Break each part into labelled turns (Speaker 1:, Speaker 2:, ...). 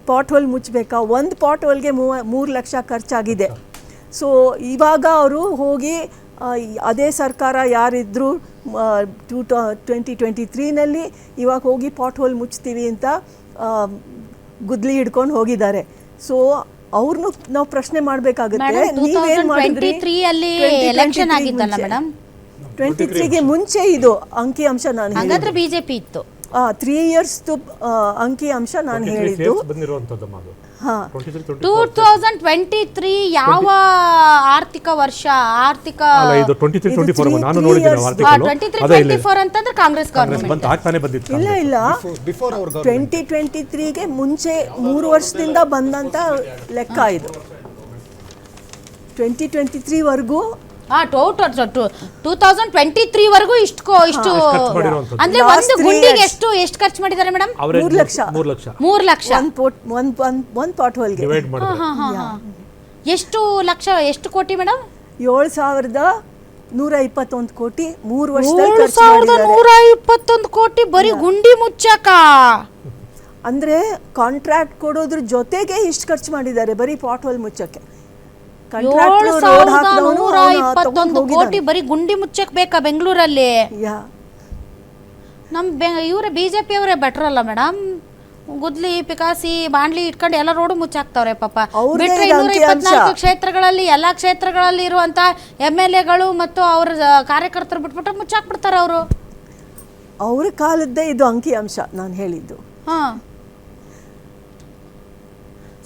Speaker 1: Pot hole ಮುಚ್ಚಬೇಕಾ? ಒಂದು pot ಹೋಲ್ಗೆ 3 ಲಕ್ಷ ಖರ್ಚಾಗಿದೆ. ಸೊ ಇವಾಗ ಅವರು ಹೋಗಿ ಅದೇ ಸರ್ಕಾರ ಯಾರಿದ್ರು 2023ನಲ್ಲಿ ಇವಾಗ ಹೋಗಿ ಪಾಟ್ ಹೋಲ್ ಮುಚ್ತೀವಿ ಅಂತ ಗುದ್ಲಿ ಹಿಡ್ಕೊಂಡು ಹೋಗಿದ್ದಾರೆ. ಸೊ ಅವ್ರನ್ನು ನಾವು ಪ್ರಶ್ನೆ ಮಾಡಬೇಕಾಗುತ್ತೆ. ನೀವೇನು ಮಾಡಿದ್ರಿ? 2023ಗೆ ಮುಂಚೆ ಇದು ಅಂಕಿ ಅಂಶ ನಾನು
Speaker 2: ಹಾಗಾದ್ರೆ ಬಿಜೆಪಿ ಇತ್ತು.
Speaker 1: 3 ಇಯರ್ಸ್ ಅಂಕಿ ಅಂಶ ನಾನು ಹೇಳಿದ್ದು.
Speaker 2: 2023 ಯಾವ ಆರ್ಥಿಕ ವರ್ಷ? ಆರ್ಥಿಕ 23-24 ಅಂತಂದ್ರೆ ಕಾಂಗ್ರೆಸ್ ಗವರ್ನಮೆಂಟ್.
Speaker 1: ಇಲ್ಲ 2023ಗೆ ಮುಂಚೆ 3 ವರ್ಷದಿಂದ ಬಂದಂತ ಲೆಕ್ಕ ಇದು. 2023 ವರೆಗೂ
Speaker 2: 2023 ವರೆಗೂ ಇಷ್ಟು ಅಂದ್ರೆ ಒಂದು ಗುಂಡಿಗೆ ಎಷ್ಟು ಖರ್ಚು ಮಾಡಿದ್ದಾರೆ ಮೇಡಮ್?
Speaker 1: 3 ಲಕ್ಷ.
Speaker 2: 3 ಲಕ್ಷ
Speaker 1: ಒಂದು ಪಾಟ್ ಹೋಲ್ಗೆ
Speaker 2: ಎಷ್ಟು ಕೋಟಿ ಮೇಡಮ್?
Speaker 1: 7,121 ಕೋಟಿ 3 ವರ್ಷದಲ್ಲಿ
Speaker 2: 7,121 ಕೋಟಿ ಬರೀ ಗುಂಡಿ ಮುಚ್ಚಕ.
Speaker 1: ಅಂದ್ರೆ ಕಾಂಟ್ರಾಕ್ಟ್ ಕೊಡೋದ್ರ ಜೊತೆಗೆ ಇಷ್ಟು ಖರ್ಚು ಮಾಡಿದ್ದಾರೆ ಬರೀ ಪಾಟ್ ಹೋಲ್ ಮುಚ್ಚಕ್ಕೆ.
Speaker 2: 7,121 ಕೋಟಿ ಬರೀ ಗುಂಡಿ ಮುಚ್ಚಕ್ ಬೇಕಾ ಬೆಂಗಳೂರಲ್ಲಿ? ಇವ್ರೆ ಬಿಜೆಪಿ ಅವರೇ ಬೆಟರ್ ಅಲ್ಲ ಮೇಡಮ್? ಗುದ್ಲಿ ಪಿಕಾಸಿ ಬಾಂಡ್ಲಿ ಇಟ್ಕೊಂಡು ಎಲ್ಲ ರೋಡ್ ಮುಚ್ಚಾಕ್ತವ್ರೆ ಪಾಪ. ಬಿಟ್ರೆ 224 ಕ್ಷೇತ್ರಗಳಲ್ಲಿ ಎಲ್ಲಾ ಕ್ಷೇತ್ರಗಳಲ್ಲಿ ಇರುವಂತ MLAಗಳು ಮತ್ತು ಅವ್ರ ಕಾರ್ಯಕರ್ತರು ಬಿಟ್ಬಿಟ್ರೆ ಮುಚ್ಚಾಕ್ಬಿಡ್ತಾರೆ ಅವರು.
Speaker 1: ಅವ್ರ ಕಾಲದ್ದೇ ಇದು ಅಂಕಿ ಅಂಶ ನಾನು ಹೇಳಿದ್ದು.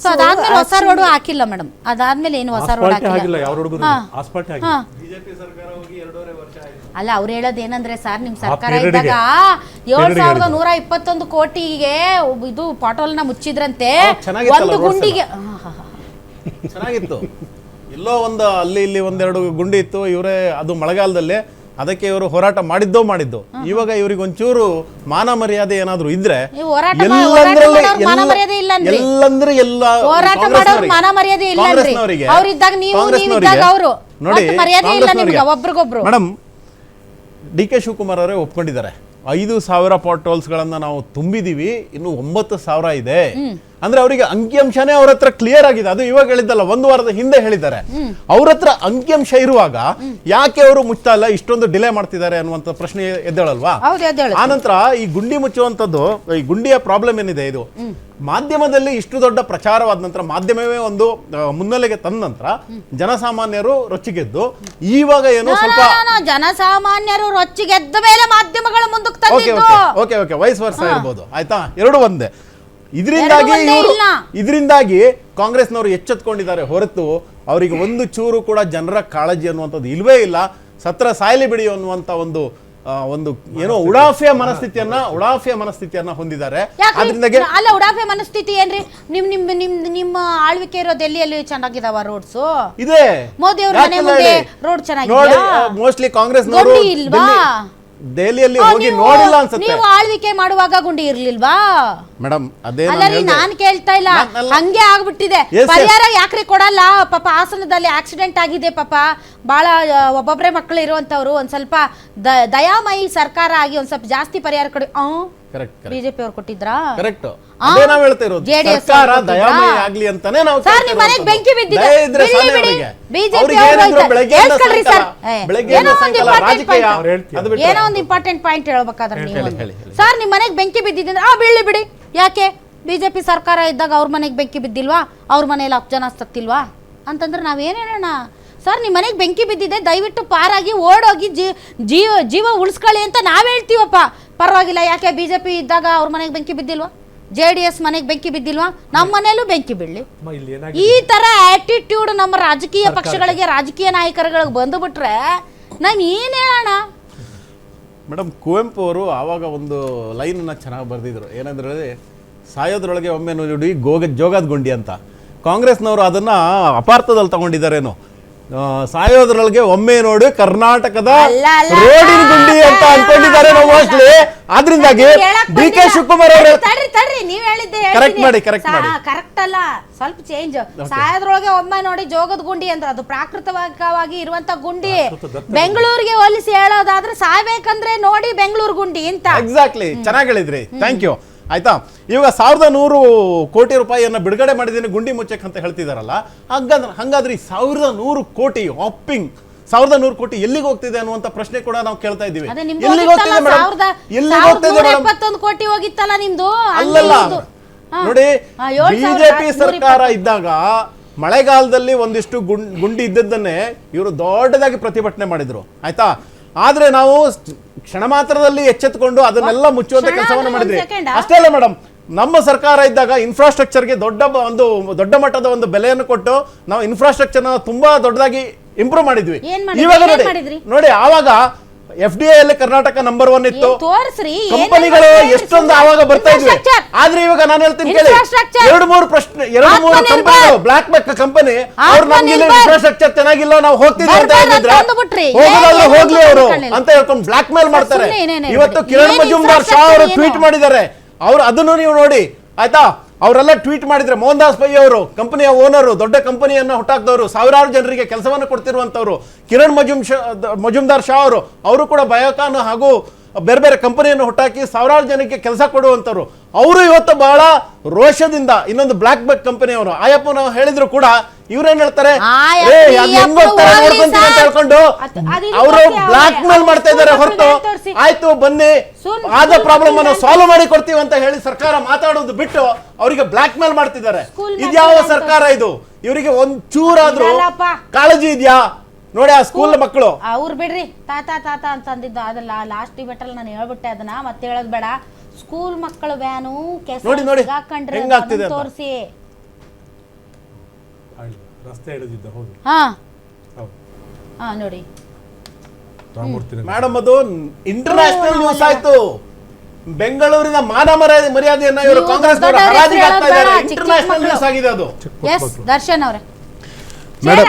Speaker 2: ಸೊ ಅದಾದ್ಮೇಲೆ ಹೊಸ ರೋಡ್ ಹಾಕಿಲ್ಲ ಮೇಡಮ್. ಅದಾದ್ಮೇಲೆ ಏನು ಹೊಸ ರೋಡ್ ಹಾಕಿಲ್ಲ. ಅಲ್ಲ ಅವ್ರು ಹೇಳೋದು ಏನಂದ್ರೆ ಸರ್ ನಿಮ್ ಸರ್ಕಾರ ಇದ್ದಾಗ 7,121 ಕೋಟಿಗೆ ಇದು ಪಾಟೋಲ್ನ ಮುಚ್ಚಿದ್ರಂತೆ ಒಂದು ಗುಂಡಿಗೆ.
Speaker 3: ಚೆನ್ನಾಗಿತ್ತು. ಎಲ್ಲೋ ಒಂದು ಅಲ್ಲಿ ಇಲ್ಲಿ ಒಂದೆರಡು ಗುಂಡಿ ಇತ್ತು. ಇವರೇ ಅದು ಮಳೆಗಾಲದಲ್ಲಿ ಅದಕ್ಕೆ ಇವರು ಹೋರಾಟ ಮಾಡಿದ್ದು. ಇವಾಗ ಇವ್ರಿಗೆ ಒಂಚೂರು ಮಾನ ಮರ್ಯಾದೆ ಏನಾದ್ರು ಇದ್ರೆ ಮೇಡಮ್ DK ಶಿವಕುಮಾರ್ ಅವರೇ ಒಪ್ಕೊಂಡಿದ್ದಾರೆ 5,000 ಪಾಟ್ ಹೋಲ್ಸ್ ಗಳನ್ನ ನಾವು ತುಂಬಿದೀವಿ, ಇನ್ನು 9,000 ಇದೆ ಅಂದ್ರೆ ಅವರಿಗೆ ಅಂಕಿಅಂಶನೇ ಅವ್ರ ಹತ್ರ ಕ್ಲಿಯರ್ ಆಗಿದೆ. ಅದು ಇವಾಗ ಹೇಳಿದ್ದಲ್ಲ, 1 ವಾರದ ಹಿಂದೆ ಹೇಳಿದ್ದಾರೆ. ಅವ್ರ ಹತ್ರ ಅಂಕಿಅಂಶ ಇರುವಾಗ ಯಾಕೆ ಅವರು ಮುಚ್ತಾ ಇಲ್ಲ, ಇಷ್ಟೊಂದು ಡಿಲೇ ಮಾಡ್ತಿದ್ದಾರೆ ಅನ್ನುವಂತ ಪ್ರಶ್ನೆ ಎದ್ದೇಳಲ್ವಾ? ಆನಂತರ ಈ ಗುಂಡಿ ಮುಚ್ಚುವಂತದ್ದು, ಈ ಗುಂಡಿಯ ಪ್ರಾಬ್ಲಮ್ ಏನಿದೆ, ಇದು ಮಾಧ್ಯಮದಲ್ಲಿ ಇಷ್ಟು ದೊಡ್ಡ ಪ್ರಚಾರವಾದ ನಂತರ, ಮಾಧ್ಯಮವೇ ಒಂದು ಮುನ್ನೆಲೆಗೆ ತಂದ ನಂತರ ಜನಸಾಮಾನ್ಯರು ರೊಚ್ಚಿಗೆದ್ದು ಇವಾಗ ಏನೋ ಸ್ವಲ್ಪ
Speaker 2: ಜನಸಾಮಾನ್ಯರು ರೊಚ್ಚಿಗೆದ್ದ ಮೇಲೆ ಮಾಧ್ಯಮಗಳು ಮುಂದಕ್ಕೆ ತಂದಿದ್ದು.
Speaker 3: ಓಕೆ ವೈಸ್ ವರ್ಷ ಇರ್ಬೋದು, ಆಯ್ತಾ? ಎರಡು ಒಂದೇ. ಇದರಿಂದಾಗಿ ಕಾಂಗ್ರೆಸ್ನವರು ಎಚ್ಚೆತ್ಕೊಂಡಿದ್ದಾರೆ ಹೊರತು ಅವರಿಗೆ ಒಂದು ಚೂರು ಕೂಡ ಜನರ ಕಾಳಜಿ ಅನ್ನುವಂಥದ್ದು ಇಲ್ವೇ ಇಲ್ಲ. ಸತ್ರ ಸಾಯಲಿ ಬಿಡಿ ಅನ್ನುವಂತ ಒಂದು ಏನೋ ಉಡಾಫೆಯ ಮನಸ್ಥಿತಿಯನ್ನ ಹೊಂದಿದ್ದಾರೆ.
Speaker 2: ಅಲ್ಲ ಉಡಾಫೆ ಮನಸ್ಥಿತಿ ಏನ್ರಿ? ನಿಮ್ಮ ಆಳ್ವಿಕೆ ಇರೋ ಡೆಲ್ಲಿಯಲ್ಲಿ ಚೆನ್ನಾಗಿದಾವ ರೋಡ್ಸ್? ಇದೆ. ಮೋದಿ ಅವರ ಮನೆ ಮುಂದೆ ರೋಡ್ ಚೆನ್ನಾಗಿದೆ.
Speaker 3: ಮೋಸ್ಟ್ಲಿ ಕಾಂಗ್ರೆಸ್ನವರು ದೆಹಲಿಯಲ್ಲಿ ಹೋಗಿ ನೋಡಿಲ್ಲ ಅನ್ಸುತ್ತೆ.
Speaker 2: ನೀವು ಆಳ್ವಿಕೆ ಮಾಡುವಾಗ ಗುಂಡಿ ಇರ್ಲಿಲ್ವಾ
Speaker 3: ಮೇಡಮ್? ಅದೇ
Speaker 2: ನಾನು ಕೇಳ್ತಾ ಇಲ್ಲ, ಹಂಗೆ ಆಗ್ಬಿಟ್ಟಿದೆ. ಪರಿಹಾರ ಯಾಕ್ರಿ ಕೊಡಲ್ಲ? ಪಾಪ ಹಾಸನದಲ್ಲಿ ಆಕ್ಸಿಡೆಂಟ್ ಆಗಿದೆ, ಪಾಪ ಬಹಳ ಒಬ್ಬೊಬ್ರೆ ಮಕ್ಕಳು ಇರುವಂತವ್ರು. ಒಂದ್ ಸ್ವಲ್ಪ ದಯಾಮಯಿ ಸರ್ಕಾರ ಆಗಿ ಒಂದ್ ಸ್ವಲ್ಪ ಜಾಸ್ತಿ ಪರಿಹಾರ ಕೊಡಿ. ಬಿಜೆಪಿ ಅವ್ರು ಕೊಟ್ಟಿದ್ರಾ?
Speaker 3: ಕರೆಕ್ಟ್. ಅದೇ ನಾವು ಹೇಳ್ತಾ ಇರೋದು, ಸರ್ಕಾರ ದಯಾಮಯಿ ಆಗ್ಲಿ ಅಂತಾನೆ ನಾವು.
Speaker 2: ಸರ್ ನಿಮ್ಮ ಮನೆಗೆ ಬೆಂಕಿ ಬಿದ್ದಿದೆ, ಬಿಜೆಪಿ ಏನೋ ಒಂದು ಇಂಪಾರ್ಟೆಂಟ್ ಪಾಯಿಂಟ್ ಹೇಳ್ಬೇಕಾದ್ರೆ ನೀವು, ಸರ್ ನಿಮ್ಮ ಮನೆಗೆ ಬೆಂಕಿ ಬಿದ್ದಿದೆ ಬೀಳಿ ಬಿಡಿ. ಯಾಕೆ ಬಿಜೆಪಿ ಸರ್ಕಾರ ಇದ್ದಾಗ ಅವ್ರ ಮನೆಗೆ ಬೆಂಕಿ ಬಿದ್ದಿಲ್ವಾ? ಅವ್ರ ಮನೇಲಿ 10 ಜನ ಸತ್ತಿಲ್ವಾ ಅಂತಂದ್ರೆ ನಾವೇನ್ ಹೇಳೋಣ? ಸರ್ ನಿಮ್ಮ ಮನೆಗೆ ಬೆಂಕಿ ಬಿದ್ದಿದೆ, ದಯವಿಟ್ಟು ಪಾರಾಗಿ ಓಡೋಗಿ ಜೀವ ಉಳಿಸ್ಕೊಳ್ಳಿ ಅಂತ ನಾವ್ ಹೇಳ್ತೀವಪ್ಪ. ಪರವಾಗಿಲ್ಲ, ಯಾಕೆ ಬಿಜೆಪಿ ಇದ್ದಾಗ ಅವ್ರ ಮನೆಗೆ ಬೆಂಕಿ ಬಿದ್ದಿಲ್ವಾ? JDS ಮನೆಗೆ ಬೆಂಕಿ ಬಿದ್ದಿಲ್ವಾ? ನಮ್ಮ ಮನೆಯಲ್ಲೂ ಬೆಂಕಿ ಬೀಳಲಿ. ಈ ತರ ಆಟಿಟ್ಯೂಡ್ ನಮ್ಮ ರಾಜಕೀಯ ಪಕ್ಷಗಳಿಗೆ, ರಾಜಕೀಯ ನಾಯಕರುಗಳಿಗೆ ಬಂದುಬಿಟ್ರೆ ನಾವ್ ಏನ್ ಹೇಳೋಣ?
Speaker 3: ಮೇಡಮ್, ಕುವೆಂಪು ಅವರು ಆವಾಗ ಒಂದು ಲೈನ್ ಅನ್ನ ಚೆನ್ನಾಗಿ ಬರೆದಿದ್ರು. ಏನಂದ್ರೆ, ಸಾಯೋದ್ರೊಳಗೆ ಒಮ್ಮೆ ನೋಡಿ ಜೋಗದ ಗುಂಡಿ ಅಂತ. ಕಾಂಗ್ರೆಸ್ನವರು ಅದನ್ನ ಅಪಾರ್ಥದಲ್ಲಿ ತಗೊಂಡಿದ್ದಾರೇನೋ. ಸಾಯೋದ್ರೊಳಗೆ ಒಮ್ಮೆ ನೋಡಿ ಕರ್ನಾಟಕದ ರೋಡಿನ ಗುಂಡಿ ಅಂತ ಅನ್ಕೊಂಡಿದ್ದಾರೆ ಮೋಸ್ಟ್ಲಿ. ಆದ್ರಿಂದಾಗಿ DK ಶಿವಕುಮಾರ್ ಅವರು ಕರೆಕ್ಟ್ ಮಾಡಿ.
Speaker 2: ಕರೆಕ್ಟ್ ಅಲ್ಲ, ಸ್ವಲ್ಪ ಚೇಂಜ್. ಸಾಯೋದ್ರೊಳಗೆ ಒಮ್ಮೆ ನೋಡಿ ಜೋಗದ ಗುಂಡಿ ಅಂದ್ರೆ ಅದು ಪ್ರಾಕೃತಿಕವಾಗಿ ಇರುವಂತ ಗುಂಡಿ. ಬೆಂಗಳೂರಿಗೆ ಹೋಲಿಸಿ ಹೇಳೋದಾದ್ರೆ ಸಾಯ್ಬೇಕಂದ್ರೆ ನೋಡಿ ಬೆಂಗಳೂರು ಗುಂಡಿ ಅಂತ.
Speaker 3: ಎಕ್ಸಾಕ್ಟ್ಲಿ, ಚೆನ್ನಾಗಿ ಹೇಳಿದ್ರಿ, ಥ್ಯಾಂಕ್ ಯು. ಆಯ್ತಾ. ಇವಾಗ 1100 ಕೋಟಿ ರೂಪಾಯಿಯನ್ನ ಬಿಡುಗಡೆ ಮಾಡಿದ್ದೀನಿ ಗುಂಡಿ ಮುಚ್ಚಕ್ಕೆ ಅಂತ ಹೇಳ್ತಿದಾರಲ್ಲ, ಹಂಗಾದ್ರೆ ಈ 1100 ಕೋಟಿ ಆಪಿಂಗ್ 1100 ಕೋಟಿ ಎಲ್ಲಿಗೆ ಹೋಗ್ತಿದೆ ಅನ್ನುವಂತ ಪ್ರಶ್ನೆ ಕೂಡ ನಾವು ಕೇಳ್ತಾ ಇದ್ದೀವಿ. ಎಲ್ಲಿಗೆ ಹೋಗ್ತಿದೆ ಮೇಡಮ್? ಎಲ್ಲಿಗೆ ಹೋಗ್ತಿದೆ ಮೇಡಮ್?
Speaker 2: 71 ಕೋಟಿ ಹೋಗಿತ್ತಲ್ಲ ನಿಮ್ದು.
Speaker 3: ಅಲ್ಲಲ್ಲ ನೋಡಿ, ಬಿಜೆಪಿ ಸರ್ಕಾರ ಇದ್ದಾಗ ಮಳೆಗಾಲದಲ್ಲಿ ಒಂದಿಷ್ಟು ಗುಂಡಿ ಇದ್ದದ್ದನ್ನೇ ಇವರು ದೊಡ್ಡದಾಗಿ ಪ್ರತಿಭಟನೆ ಮಾಡಿದ್ರು, ಆಯ್ತಾ. ಆದ್ರೆ ನಾವು ಕ್ಷಣ ಮಾತ್ರದಲ್ಲಿ ಎಚ್ಚೆತ್ತುಕೊಂಡು ಅದನ್ನೆಲ್ಲ ಮುಚ್ಚುವಂತ ಕೆಲಸವನ್ನು ಮಾಡಿದ್ವಿ. ಅಷ್ಟೇ ಅಲ್ಲ ಮೇಡಮ್, ನಮ್ಮ ಸರ್ಕಾರ ಇದ್ದಾಗ ಇನ್ಫ್ರಾಸ್ಟ್ರಕ್ಚರ್ಗೆ ದೊಡ್ಡ ಮಟ್ಟದ ಒಂದು ಬೆಲೆಯನ್ನು ಕೊಟ್ಟು ನಾವು ಇನ್ಫ್ರಾಸ್ಟ್ರಕ್ಚರ್ ತುಂಬಾ ದೊಡ್ಡದಾಗಿ ಇಂಪ್ರೂವ್ ಮಾಡಿದ್ವಿ. ಇವಾಗ ನೋಡಿ ಆವಾಗ FDI ಅಲ್ಲಿ ಕರ್ನಾಟಕ ನಂಬರ್ 1 ಇತ್ತು, ಕಂಪನಿಗಳು ಎಷ್ಟೊಂದು ಆವಾಗ ಬರ್ತಾ ಇದ್ವಿ. ಆದ್ರೆ ಇವಾಗ ನಾನು ಹೇಳ್ತೀನಿ ಕೇಳಿ, 2-3 ಕಂಪನಿಗಳು ಬ್ಲಾಕ್ ಬೆಕ್ ಕಂಪನಿ ಅವ್ರು ನಮ್ಗೆ ಇನ್ಫ್ರಾಸ್ಟ್ರಕ್ಚರ್ ಚೆನ್ನಾಗಿಲ್ಲ ನಾವು ಹೋಗ್ತಿದ್ವಿ ಅಂತ ಹೇಳಿದ್ರೆ ಹೋಗೋದಾದ್ರೂ ಹೋಗ್ಲಿ ಅವರು ಅಂತ ಹೇಳ್ಕೊಂಡು ಬ್ಲಾಕ್ ಮೇಲ್ ಮಾಡ್ತಾರೆ. ಇವತ್ತು ಕಿರಣ್ ಮಜುಮ್ದಾರ್ ಶಾ ಅವರು ಟ್ವೀಟ್ ಮಾಡಿದ್ದಾರೆ, ಅವ್ರು ಅದನ್ನು ನೀವು ನೋಡಿ ಆಯ್ತಾ. ಅವರೆಲ್ಲ ಟ್ವೀಟ್ ಮಾಡಿದ್ರೆ, ಮೋಹನ್ ದಾಸ್ ಪೈ ಅವರು ಕಂಪನಿಯ ಓನರು, ದೊಡ್ಡ ಕಂಪನಿಯನ್ನ ಹುಟ್ಟಾಕ್ದವರು, ಸಾವಿರಾರು ಜನರಿಗೆ ಕೆಲಸವನ್ನು ಕೊಡ್ತಿರುವಂತವ್ರು, ಕಿರಣ್ ಮಜುಮ್ದಾರ್ ಶಾ ಅವರು ಕೂಡ ಬಯೋಕಾನ್ ಹಾಗೂ ಬೇರೆ ಬೇರೆ ಕಂಪನಿಯನ್ನು ಹುಟ್ಟಾಕಿ ಸಾವಿರಾರು ಜನಕ್ಕೆ ಕೆಲಸ ಕೊಡುವಂತವ್ರು. ಅವರು ಇವತ್ತು ಬಹಳ ರೋಷದಿಂದ ಇನ್ನೊಂದು ಬ್ಲಾಕ್ ಬೆಕ್ ಕಂಪನಿಯವರು ಆಯಪ್ಪ ನಾವು ಹೇಳಿದ್ರು ಕೂಡ ಇವ್ರೇನ್ ಹೇಳ್ತಾರೆ, ನೋಡ್ಕೊಂತೀನಿ ಅಂತ ಹೇಳ್ಕೊಂಡು ಅವರು ಬ್ಲಾಕ್ ಮೇಲ್ ಮಾಡ್ತಾ ಇದ್ದಾರೆ ಹೊರತು ಆಯ್ತು ಬನ್ನಿ ಆದ ಪ್ರಾಬ್ಲಮ್ ಅನ್ನು ಸಾಲ್ವ್ ಮಾಡಿ ಕೊಡ್ತೀವಿ ಅಂತ ಹೇಳಿ ಸರ್ಕಾರ ಮಾತಾಡೋದು ಬಿಟ್ಟು ಅವರಿಗೆ ಬ್ಲಾಕ್ ಮೇಲ್ ಮಾಡ್ತಿದ್ದಾರೆ. ಇದ್ಯಾವ ಸರ್ಕಾರ ಇದು? ಇವರಿಗೆ ಒಂಚೂರಾದ್ರೂ ಕಾಳಜಿ ಇದೆಯಾ ನೋಡಿ? ಆ ಸ್ಕೂಲ್ ಮಕ್ಕಳು
Speaker 2: ಅವ್ರು ಬಿಡ್ರಿ ತಾತ ಅಂತ ಅಂದಿದ್ದು ಅದಲ್ಲ, ಲಾಸ್ಟ್ ಡಿಬೇಟ್ ಅಲ್ಲಿ ನಾನು ಹೇಳ್ಬಿಟ್ಟೆ ಅದನ್ನ, ಮತ್ತೆ ಹೇಳೋದ್ ಬೇಡ. ಸ್ಕೂಲ್ ಮಕ್ಕಳು ವ್ಯಾನು
Speaker 3: ಹೆಂಗಾಗ್ತಿದೆ
Speaker 2: ತೋರಿಸಿ
Speaker 4: ರಸ್ತೆ ಹಿಡಿದಿದ್ದ. ಹೌದು,
Speaker 2: ಹಾ ನೋಡಿ
Speaker 3: ಮೇಡಮ್, ಅದು ಇಂಟರ್ನ್ಯಾಷನಲ್ ನ್ಯೂಸ್ ಆಯ್ತು. ಬೆಂಗಳೂರಿನ ಮಾನ ಮರ್ಯಾದೆಯನ್ನ ಇವರು ಕಾಂಗ್ರೆಸ್ ಹರಾಜಿಗೆ ಹಾಕ್ತಾ ಇದ್ದಾರೆ. ಇಂಟರ್ನ್ಯಾಷನಲ್ ನ್ಯೂಸ್ ಆಗಿದೆ ಅದು.
Speaker 2: ದರ್ಶನ್ ಅವರೇ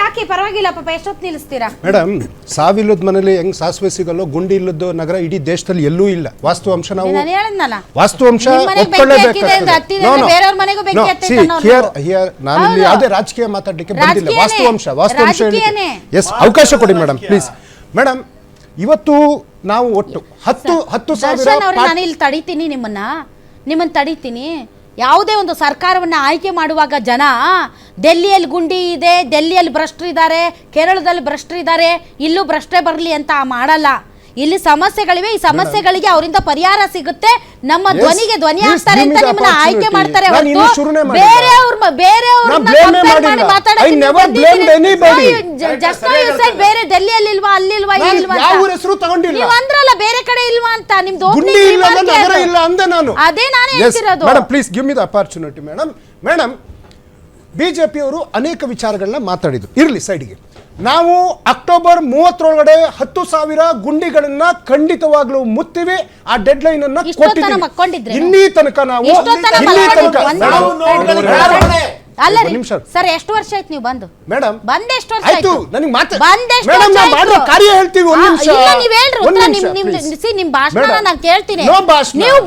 Speaker 2: ಹಾಕಿ ಪರವಾಗಿಲ್ಲ ಪಾಪ, ಎಷ್ಟೊತ್ತು ನಿಲ್ಲಿಸ್ತೀರಾ
Speaker 5: ಮೇಡಮ್? ಸಾವಿಲ್ಲದ ಮನೇಲಿ ಹೆಂಗ್ ಸಾಸಿವೆ ಸಿಗಲ್ಲೋ, ಗುಂಡಿ ಇಲ್ಲದ ನಗರ ಇಡೀ ದೇಶದಲ್ಲಿ ಎಲ್ಲೂ ಇಲ್ಲ. ವಾಸ್ತವಾಂಶ ನಾವು ವಾಸ್ತವಾಂಶ ನಾನು ಯಾವುದೇ ರಾಜಕೀಯ ಮಾತಾಡ್ಲಿಕ್ಕೆ ಬಂದಿಲ್ಲ. ವಾಸ್ತವಾಂಶ ಹೇಳಿ ಎಸ್ ಅವಕಾಶ ಕೊಡಿ ಮೇಡಮ್ ಪ್ಲೀಸ್. ಮೇಡಮ್, ಇವತ್ತು ನಾವು ಒಟ್ಟು 10,000
Speaker 2: ನಾನು ಇಲ್ಲಿ ತಡಿತೀನಿ ನಿಮ್ಮನ್ನ ತಡಿತೀನಿ. ಯಾವುದೇ ಒಂದು ಸರ್ಕಾರವನ್ನು ಆಯ್ಕೆ ಮಾಡುವಾಗ ಜನ ಡೆಲ್ಲಿಯಲ್ಲಿ ಗುಂಡಿ ಇದೆ, ಡೆಲ್ಲಿಯಲ್ಲಿ ಭ್ರಷ್ಟರಿದ್ದಾರೆ, ಕೇರಳದಲ್ಲಿ ಭ್ರಷ್ಟರಿದ್ದಾರೆ, ಇಲ್ಲೂ ಭ್ರಷ್ಟೆ ಬರಲಿ ಅಂತ ಮಾಡಲ್ಲ. ಇಲ್ಲಿ ಸಮಸ್ಯೆಗಳಿವೆ, ಈ ಸಮಸ್ಯೆಗಳಿಗೆ ಅವರಿಂದ ಪರಿಹಾರ ಸಿಗುತ್ತೆ, ನಮ್ಮ ಧ್ವನಿಗೆ ಧ್ವನಿ ಆಗ್ತಾರೆ ಅಂತ ನಿಮ್ಮನ್ನ ಆಯ್ಕೆ ಮಾಡ್ತಾರೆ. ಬೇರೆ ಡೆಲ್ಲಿಯಲ್ಲಿ ಇಲ್ವಾ, ಅಲ್ಲಿಲ್ವಾ, ನೀವು ಅಂದ್ರಲ್ಲ ಬೇರೆ ಕಡೆ ಇಲ್ವಾ ಅಂತ. ನಿಮ್ದು ಅದೇ ನಾನು ಹೇಳ್ತಿರೋದು.
Speaker 5: Please give me the opportunity madam. Madam, ಬಿಜೆಪಿಯವರು ಅನೇಕ ವಿಚಾರಗಳನ್ನ ಮಾತಾಡಿದ್ರು, ಇರಲಿ ಸೈಡ್ಗೆ. ನಾವು ಅಕ್ಟೋಬರ್ 30 10,000 ಗುಂಡಿಗಳನ್ನ ಖಂಡಿತವಾಗ್ಲೂ ಮುತ್ತೀವಿ. ಆ ಡೆಡ್ ಲೈನ್ ಅನ್ನ ಕೊಟ್ಟಿದ್ದೀವಿ. ಇನ್ನೀ ತನಕ ನಾವು
Speaker 2: ಅಲ್ಲ ಸರ್, ಎಷ್ಟು ವರ್ಷ ಆಯ್ತು ನೀವು ಬಂದು?
Speaker 5: ಮೇಡಮ್
Speaker 2: ಬಂದ ಎಷ್ಟು ವರ್ಷ
Speaker 5: ಆಯ್ತು?
Speaker 2: ಆಯ್ತು?
Speaker 5: ನನಗೆ
Speaker 2: ಮೇಡಮ್
Speaker 5: ನಾವು ಮಾಡೋ ಕಾರ್ಯ ಹೇಳ್ತೀವಿ. ಒಂದು ನಿಮಿಷ
Speaker 2: ನೀವು ಹೇಳ್ರಿ, ನಿಮ್ ಭಾಷಣ ನಾನು ಕೇಳ್ತೀನಿ.
Speaker 5: ನೋ ಭಾಷಣ.
Speaker 2: ನೀವು